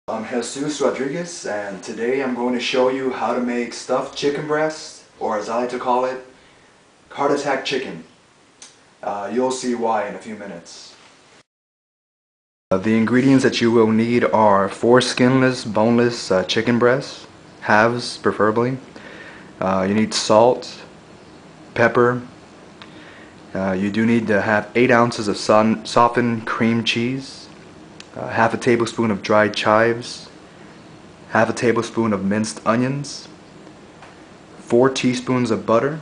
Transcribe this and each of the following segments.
I'm Jesus Rodriguez, and today I'm going to show you how to make stuffed chicken breast, or as I like to call it, heart attack chicken. You'll see why in a few minutes. The ingredients that you will need are 4 skinless, boneless chicken breasts, halves preferably. You need salt, pepper. You do need to have 8 ounces of softened cream cheese. Half a tablespoon of dried chives, half a tablespoon of minced onions, 4 teaspoons of butter,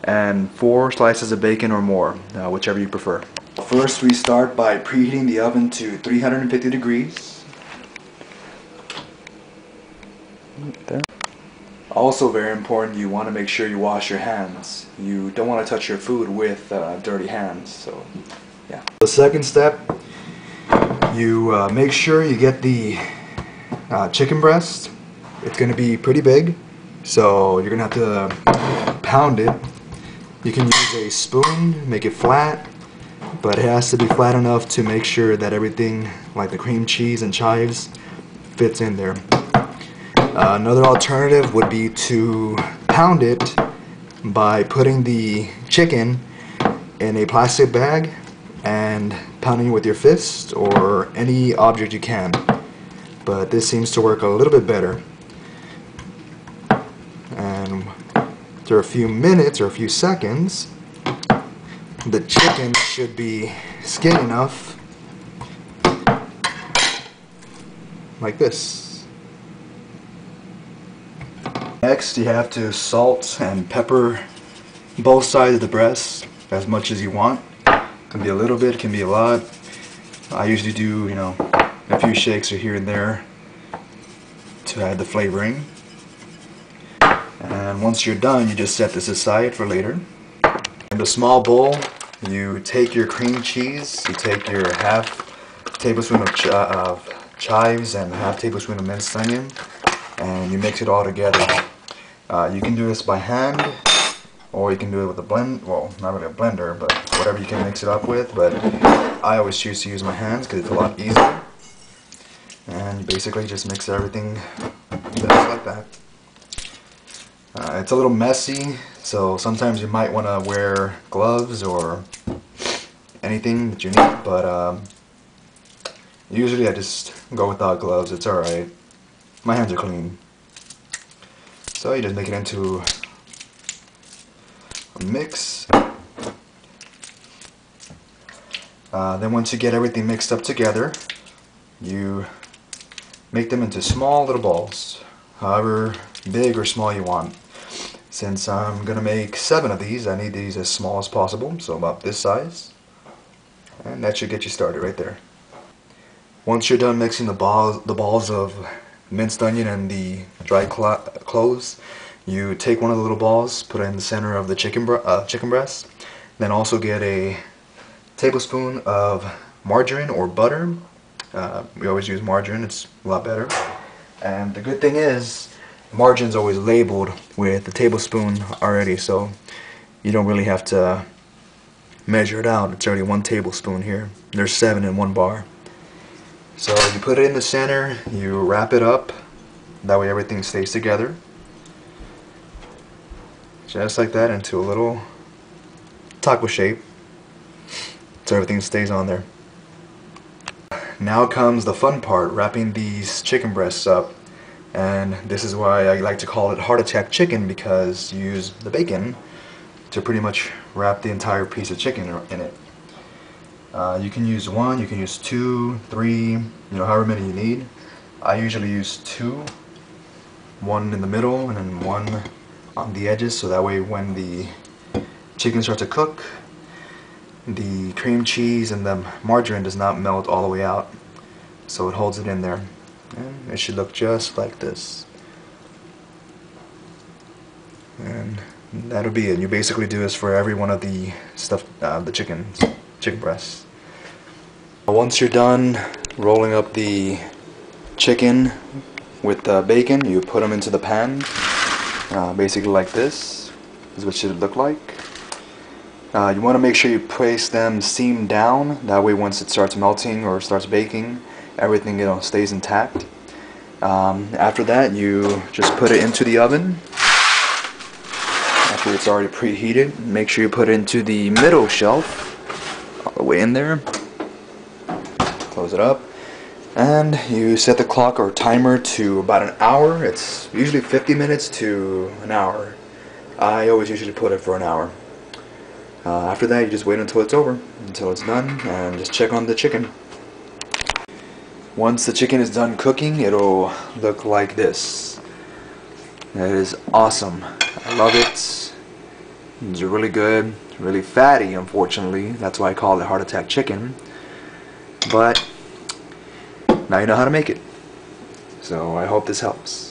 and 4 slices of bacon or more, whichever you prefer. First, we start by preheating the oven to 350 degrees. There. Also very important, you want to make sure you wash your hands. You don't want to touch your food with dirty hands. So, yeah. The second step, you make sure you get the chicken breast. It's going to be pretty big, so you're going to have to pound it. You can use a spoon, make it flat, but it has to be flat enough to make sure that everything, like the cream cheese and chives, fits in there. Another alternative would be to pound it by putting the chicken in a plastic bag and pounding it with your fist or any object you can. But this seems to work a little bit better. And after a few minutes or a few seconds, the chicken should be skinny enough, like this. Next, you have to salt and pepper both sides of the breast as much as you want. It can be a little bit, it can be a lot. I usually do, a few shakes or here and there to add the flavoring. And once you're done, you just set this aside for later. In a small bowl, you take your cream cheese, you take your half tablespoon of chives and half tablespoon of minced onion, and you mix it all together. You can do this by hand, or you can do it with a well, not really a blender, but whatever you can mix it up with. But I always choose to use my hands because it's a lot easier. And you basically just mix everything just like that. It's a little messy, so sometimes you might want to wear gloves or anything that you need, but usually I just go without gloves. It's alright. My hands are clean. So you just make it into a mix. Then once you get everything mixed up together, you make them into small little balls, however big or small you want. Since I'm going to make 7 of these, I need these as small as possible, so about this size. And that should get you started right there. Once you're done mixing the balls of minced onion and the dried cloves, you take one of the little balls, put it in the center of the chicken breast, then also get a tablespoon of margarine or butter. We always use margarine, it's a lot better. And the good thing is, margarine's always labeled with a tablespoon already, so you don't really have to measure it out. It's already 1 tablespoon here. There's 7 in 1 bar. So you put it in the center, you wrap it up, that way everything stays together. Just like that, into a little taco shape, so everything stays on there. Now comes the fun part, wrapping these chicken breasts up. And this is why I like to call it heart attack chicken, because you use the bacon to pretty much wrap the entire piece of chicken in it. You can use 1, you can use 2, 3, however many you need. I usually use 2, 1 in the middle and then 1 on the edges, so that way when the chicken starts to cook, the cream cheese and the margarine does not melt all the way out, so it holds it in there. And it should look just like this. And that'll be it. You basically do this for every one of the the chicken breasts. Once you're done rolling up the chicken with the bacon, you put them into the pan, basically like this. This is what it should look like. You want to make sure you place them seam down. That way, once it starts melting or starts baking, everything, you know, stays intact. After that, you just put it into the oven. After it's already preheated, make sure you put it into the middle shelf, all the way in there. Close it up, and you set the clock or timer to about an hour. It's usually 50 minutes to an hour. I always usually put it for an hour. After that, you just wait until it's over, until it's done, and just check on the chicken. Once the chicken is done cooking, it'll look like this. It is awesome. I love it. It's really good, really fatty, unfortunately. That's why I call it heart attack chicken. But now you know how to make it. So I hope this helps.